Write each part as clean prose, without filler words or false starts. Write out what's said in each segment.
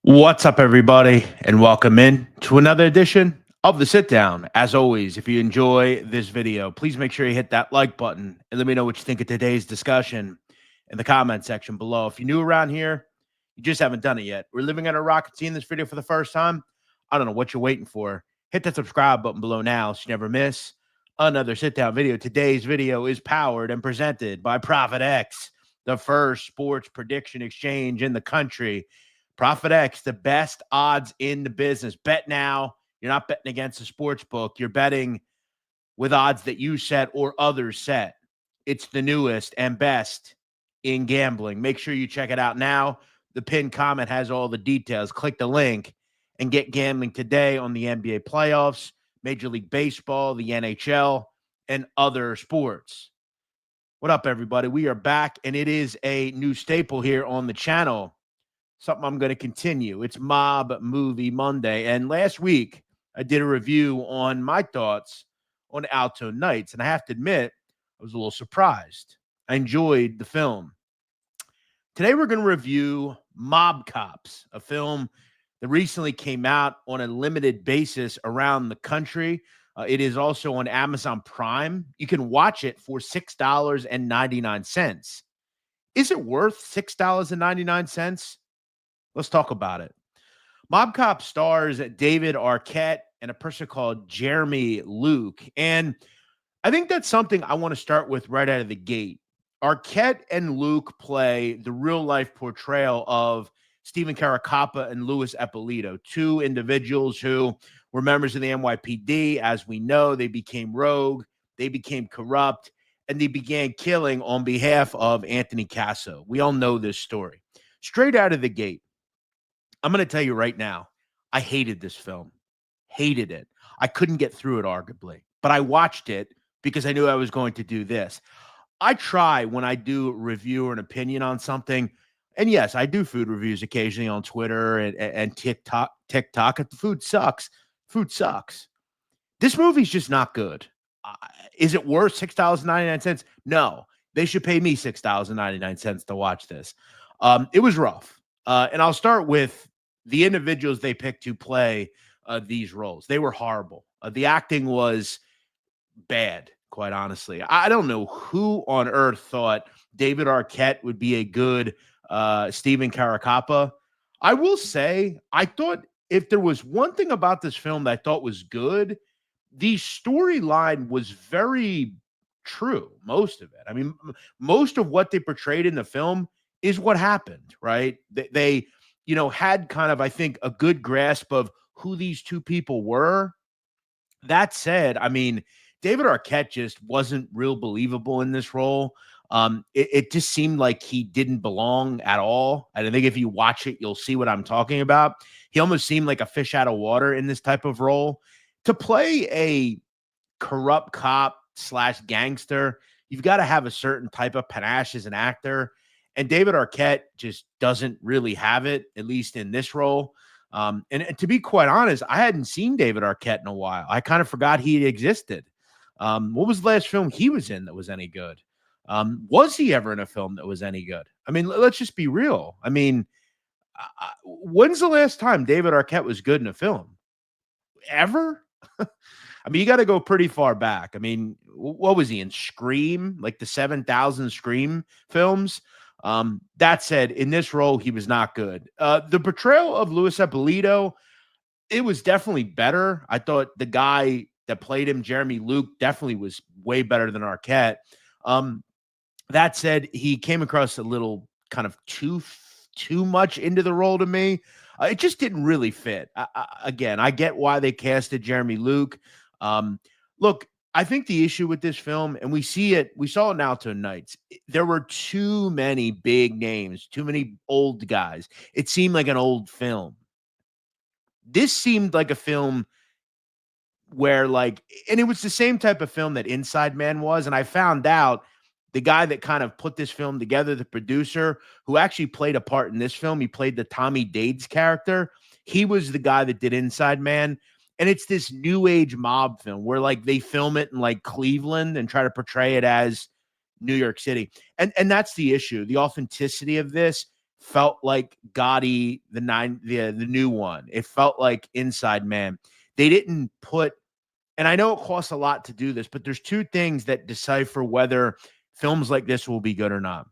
What's up, everybody, and welcome in to another edition of the Sit Down. As always, if you enjoy this video, please make sure you hit that like button and let me know what you think of today's discussion in the comment section below. If you're new around here, you just haven't done it yet. We're living in a rocket seeing this video for the first time. I don't know what you're waiting for. Hit that subscribe button below now so you never miss another Sit Down video. Today's video is powered and presented by Profit X, the first sports prediction exchange in the country. Profit X, the best odds in the business. Bet now. You're not betting against a sports book. You're betting with odds that you set or others set. It's the newest and best in gambling. Make sure you check it out now. The pinned comment has all the details. Click the link and get gambling today on the NBA playoffs, Major League Baseball, the NHL, and other sports. What up, everybody? We are back, and it is a new staple here on the channel. Something I'm going to continue. It's Mob Movie Monday. And last week, I did a review on my thoughts on Alto Nights. And I have to admit, I was a little surprised. I enjoyed the film. Today, we're going to review Mob Cops, a film that recently came out on a limited basis around the country. It is also on Amazon Prime. You can watch it for $6.99. Is it worth $6.99? Let's talk about it. Mob Cop stars David Arquette and a person called Jeremy Luke. And I think that's something I want to start with right out of the gate. Arquette and Luke play the real-life portrayal of Stephen Caracappa and Louis Eppolito, two individuals who were members of the NYPD. As we know, they became rogue, they became corrupt, and they began killing on behalf of Anthony Casso. We all know this story. Straight out of the gate, I'm going to tell you right now, I hated this film. Hated it. I couldn't get through it, arguably. But I watched it because I knew I was going to do this. I try when I do a review or an opinion on something, and yes, I do food reviews occasionally on Twitter and TikTok. If the food sucks, food sucks. This movie's just not good. Is it worth $6.99? No. They should pay me $6.99 to watch this. It was rough. And I'll start with the individuals they picked to play these roles. They were horrible. The acting was bad, quite honestly. I don't know who on earth thought David Arquette would be a good Stephen Caracappa. I will say, I thought if there was one thing about this film that I thought was good, the storyline was very true, most of it. I mean, most of what they portrayed in the film is what happened, right? They had kind of, I think, a good grasp of who these two people were. That said, I mean, David Arquette just wasn't real believable in this role. It just seemed like he didn't belong at all. And I think if you watch it, you'll see what I'm talking about. He almost seemed like a fish out of water in this type of role. To play a corrupt cop / gangster, you've got to have a certain type of panache as an actor. And David Arquette just doesn't really have it, at least in this role. And to be quite honest, I hadn't seen David Arquette in a while. I kind of forgot he existed. What was the last film he was in that was any good? Was he ever in a film that was any good? I mean, let's just be real. I mean, when's the last time David Arquette was good in a film? Ever? I mean, you got to go pretty far back. I mean, what was he in? Scream? Like the 7,000 Scream films? That said, in this role, he was not good. The portrayal of Louis Eppolito, it was definitely better. I thought the guy that played him, Jeremy Luke, definitely was way better than Arquette. That said, he came across a little kind of too much into the role to me. It just didn't really fit. Again, I get why they casted Jeremy Luke. Look, I think the issue with this film, and we saw it in Alto Nights, there were too many big names, too many old guys. It seemed like an old film. This seemed like a film where and it was the same type of film that Inside Man was. And I found out the guy that kind of put this film together, the producer who actually played a part in this film, he played the Tommy Dades character. He was the guy that did Inside Man. And it's this new age mob film where they film it in Cleveland and try to portray it as New York City. And that's the issue. The authenticity of this felt like Gotti, the new one. It felt like Inside Man. They didn't put, and I know it costs a lot to do this, but there's two things that decipher whether films like this will be good or not.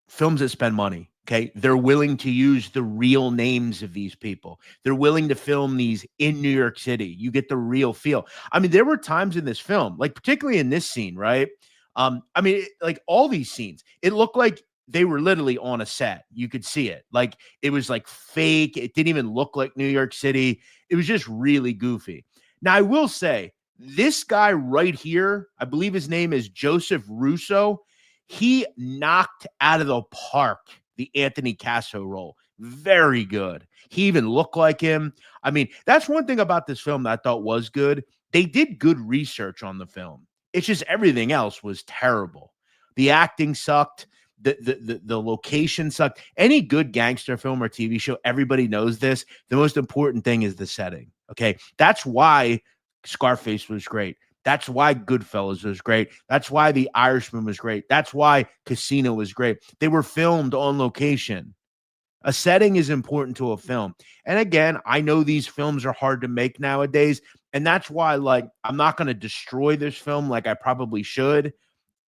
Films that spend money. Okay. They're willing to use the real names of these people. They're willing to film these in New York City. You get the real feel. I mean, there were times in this film, like particularly in this scene, right? Like all these scenes, it looked like they were literally on a set. You could see it. Like it was like fake. It didn't even look like New York City. It was just really goofy. Now, I will say this guy right here, I believe his name is Joseph Russo. He knocked out of the park the Anthony Casso role. Very good. He even looked like him. I mean, that's one thing about this film that I thought was good. They did good research on the film. It's just everything else was terrible. The acting sucked. The location sucked. Any good gangster film or TV show, everybody knows this. The most important thing is the setting. Okay. That's why Scarface was great. That's why Goodfellas was great. That's why The Irishman was great. That's why Casino was great. They were filmed on location. A setting is important to a film. And again, I know these films are hard to make nowadays. And that's why, like, I'm not going to destroy this film like I probably should.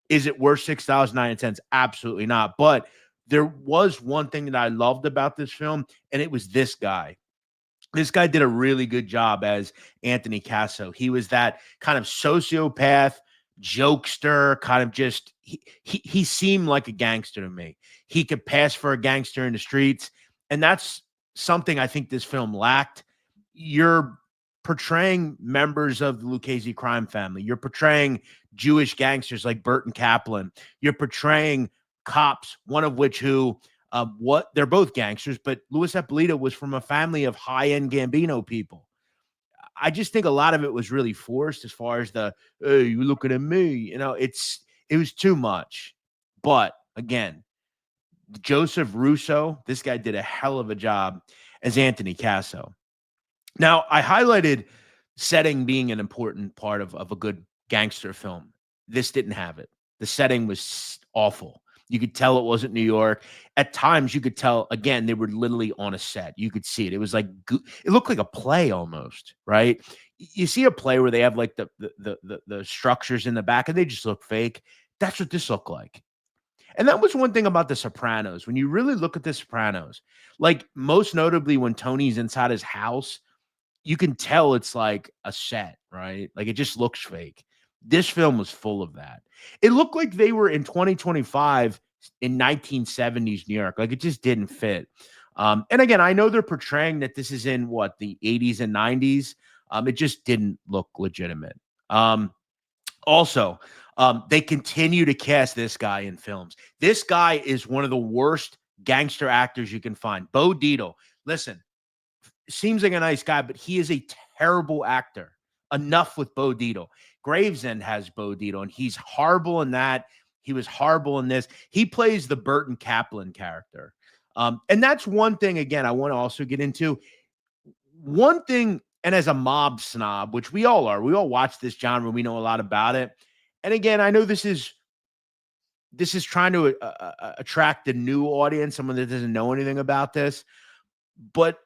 Is it worth $6.09? Absolutely not. But there was one thing that I loved about this film, and it was this guy. This guy did a really good job as Anthony Casso. He was that kind of sociopath, jokester, kind of just he seemed like a gangster to me. He could pass for a gangster in the streets, and that's something I think this film lacked. You're portraying members of the Lucchese crime family. You're portraying Jewish gangsters like Burton Kaplan. You're portraying cops, one of which who what they're both gangsters, but Luis Eppolito was from a family of high-end Gambino people. I just think a lot of it was really forced as far as the, hey, you looking at me, it was too much. But again, Joseph Russo, this guy did a hell of a job as Anthony Casso. Now, I highlighted setting being an important part of a good gangster film. This didn't have it. The setting was awful. You could tell it wasn't New York. At times, you could tell, again, they were literally on a set. You could see it. It was like, it looked like a play almost, right? You see a play where they have like the structures in the back and they just look fake. That's what this looked like. And that was one thing about The Sopranos. When you really look at The Sopranos, like most notably when Tony's inside his house, you can tell it's like a set, right? Like it just looks fake. This film was full of that. It looked like they were in 2025 in 1970s New York. Like it just didn't fit. And again, I know they're portraying that this is in what, the 80s and 90s. It just didn't look legitimate. Also, they continue to cast this guy in films. This guy is one of the worst gangster actors you can find. Bo Dietl. Listen, seems like a nice guy, but he is a terrible actor. Enough with Bo Dietl. Gravesend has Bo Dietl, and he's horrible in that. He was horrible in this. He plays the Burton Kaplan character. And that's one thing, again, I want to also get into. One thing, and as a mob snob, which we all are, we all watch this genre, we know a lot about it. And again, I know this is trying to attract the new audience, someone that doesn't know anything about this. But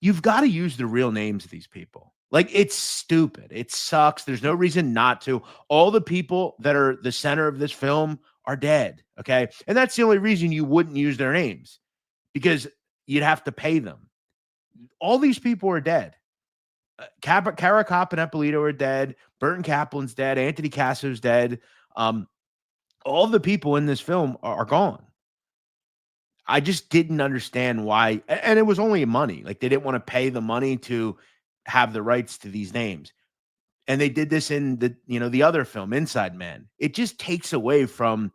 you've got to use the real names of these people. Like, it's stupid. It sucks. There's no reason not to. All the people that are the center of this film are dead, okay? And that's the only reason you wouldn't use their names, because you'd have to pay them. All these people are dead. Cara Cop and Eppolito are dead. Burton Kaplan's dead. Anthony Casso's dead. All the people in this film are gone. I just didn't understand why. And it was only money. Like, they didn't want to pay the money to have the rights to these names. And they did this in the other film, Inside Man. It just takes away from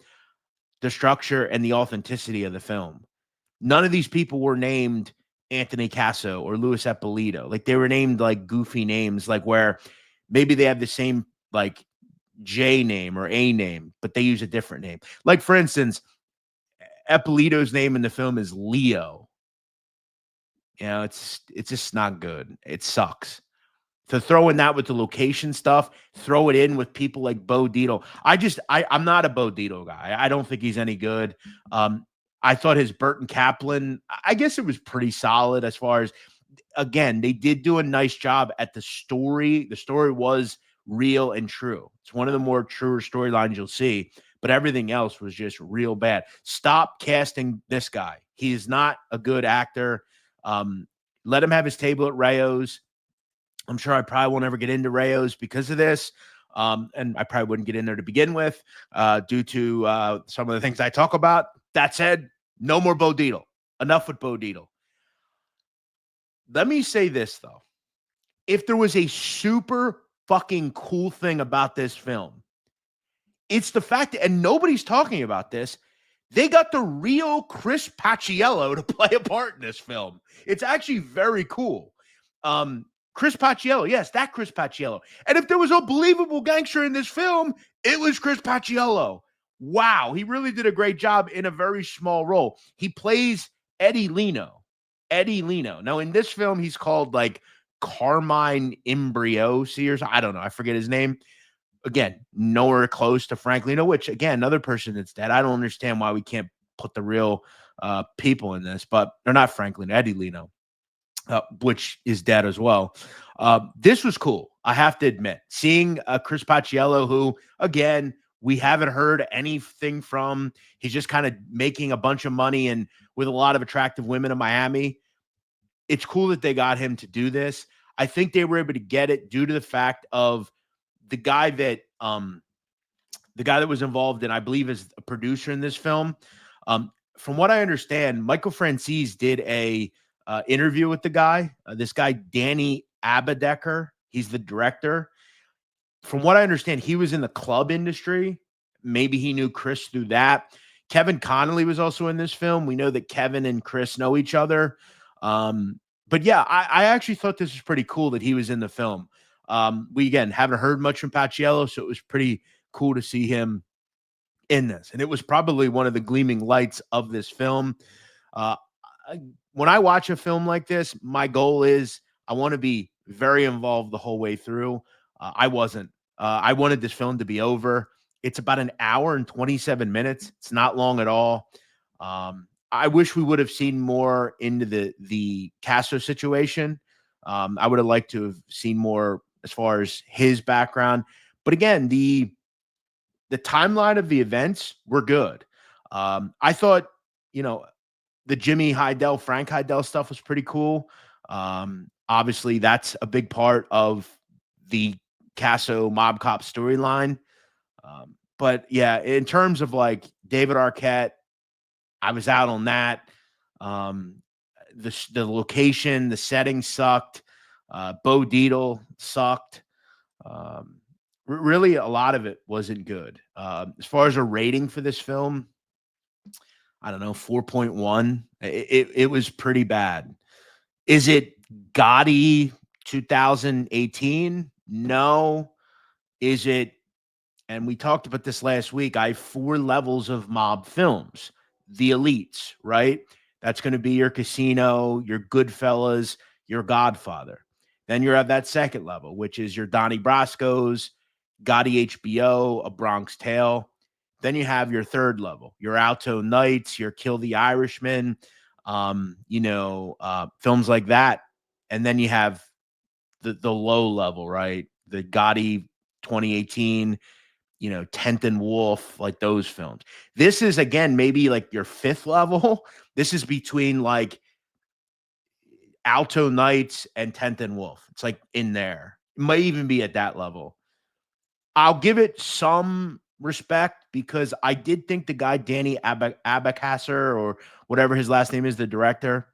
the structure and the authenticity of the film. None of these people were named Anthony Casso or Luis Eppolito. Like, they were named like goofy names, like where maybe they have the same like J name or A name, but they use a different name. Like, for instance, Eppolito's name in the film is Leo. It's just not good. It sucks. To throw in that with the location stuff, throw it in with people like Bo Dietl. I'm not a Bo Dietl guy. I don't think he's any good. I thought his Burton Kaplan, I guess it was pretty solid as far as, again, they did do a nice job at the story. The story was real and true. It's one of the more truer storylines you'll see, but everything else was just real bad. Stop casting this guy. He is not a good actor. Let him have his table at Rayo's. I'm sure I probably won't ever get into Rayo's because of this. And I probably wouldn't get in there to begin with due to some of the things I talk about. That said, no more Bo Dietl. Enough with Bo Dietl. Let me say this, though. If there was a super fucking cool thing about this film, it's the fact that, and nobody's talking about this, they got the real Chris Paciello to play a part in this film. It's actually very cool. Chris Paciello, yes, that Chris Paciello. And if there was a believable gangster in this film, it was Chris Paciello. Wow, he really did a great job in a very small role. He plays Eddie Leno. Now, in this film, he's called like Carmine Imbrios. I don't know. I forget his name. Again, nowhere close to Frank Leno, which, again, another person that's dead. I don't understand why we can't put the real people in this, but they're not Frank Leno, Eddie Leno, which is dead as well. This was cool, I have to admit. Seeing Chris Paciello, who, again, we haven't heard anything from. He's just kind of making a bunch of money and with a lot of attractive women in Miami. It's cool that they got him to do this. I think they were able to get it due to the fact of the guy that was involved in, I believe, is a producer in this film. From what I understand, Michael Franzese did a interview with the guy. This guy, Danny Abedecker, he's the director. From what I understand, he was in the club industry. Maybe he knew Chris through that. Kevin Connolly was also in this film. We know that Kevin and Chris know each other. But yeah, I actually thought this was pretty cool that he was in the film. We, again, haven't heard much from Paciello, so it was pretty cool to see him in this. And it was probably one of the gleaming lights of this film. When I watch a film like this, my goal is I want to be very involved the whole way through. I wasn't. I wanted this film to be over. It's about an hour and 27 minutes. It's not long at all. I wish we would have seen more into the Casso situation. I would have liked to have seen more as far as his background. But again, the timeline of the events were good. I thought, the Jimmy Heidel, Frank Heidel stuff was pretty cool. Obviously, that's a big part of the Casso mob cop storyline. But yeah, in terms of like David Arquette, I was out on that. The location, the setting sucked. Bo Dietl sucked. Really, a lot of it wasn't good. As far as a rating for this film, I don't know, 4.1. It was pretty bad. Is it gaudy 2018? No. Is it? And we talked about this last week. I have 4 levels of mob films. The elites, right? That's going to be your Casino, your Goodfellas, your Godfather. Then you have that second level, which is your Donnie Brasco's, Gotti HBO, A Bronx Tale. Then you have your third level, your Alto Knights, your Kill the Irishman, films like that. And then you have the low level, right? The Gotti 2018, 10th and Wolf, like those films. This is, again, maybe like your 5th level. This is between like Alto Knights and 10th and Wolf. It's like in there. It might even be at that level. I'll give it some respect because I did think the guy, Danny Abacasser, or whatever his last name is, the director,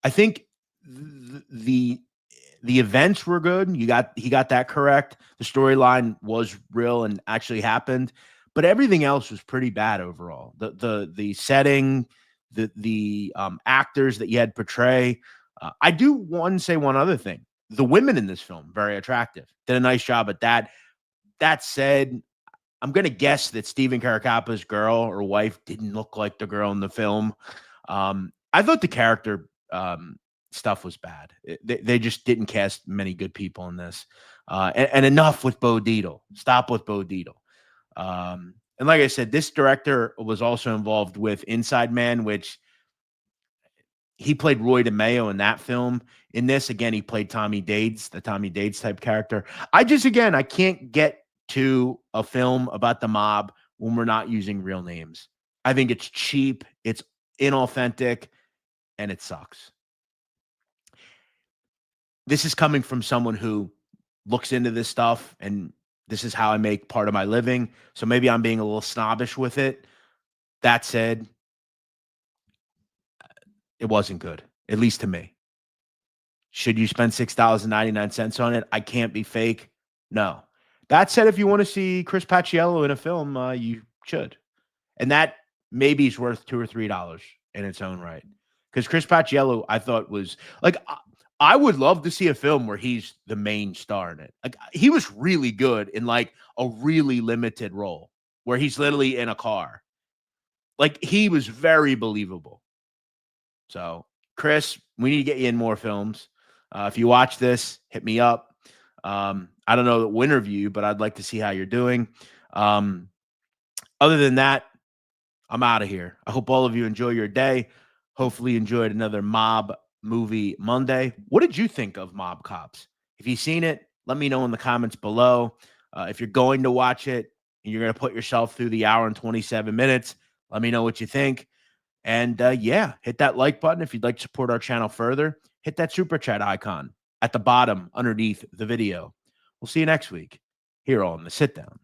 I think the events were good. He got that correct. The storyline was real and actually happened, but everything else was pretty bad overall. The setting, the actors that you had portray. I do want to say one other thing. The women in this film, very attractive. Did a nice job at that. That said, I'm going to guess that Stephen Caracapa's girl or wife didn't look like the girl in the film. I thought the character stuff was bad. They just didn't cast many good people in this. And enough with Bo Dietl. Stop with Bo Dietl. And like I said, this director was also involved with Inside Man, which he played Roy DeMeo in that film. In this, again, he played Tommy Dades, the Tommy Dades type character. I can't get to a film about the mob when we're not using real names. I think it's cheap, it's inauthentic, and it sucks. This is coming from someone who looks into this stuff, and this is how I make part of my living. So maybe I'm being a little snobbish with it. That said, it wasn't good, at least to me. Should you spend $6.99 on it? I can't be fake. No. That said, if you want to see Chris Paciello in a film, you should. And that maybe is worth $2 or $3 in its own right. Because Chris Paciello, I thought was like, I would love to see a film where he's the main star in it. Like, he was really good in like a really limited role where he's literally in a car. Like, he was very believable. So, Chris, we need to get you in more films. If you watch this, hit me up. I don't know the winner view, but I'd like to see how you're doing. Other than that, I'm out of here. I hope all of you enjoy your day. Hopefully you enjoyed another Mob Movie Monday. What did you think of Mob Cops? If you've seen it, let me know in the comments below. If you're going to watch it and you're going to put yourself through the hour and 27 minutes, let me know what you think. And yeah, hit that like button if you'd like to support our channel further. Hit that super chat icon at the bottom underneath the video. We'll see you next week here on the Sit Down.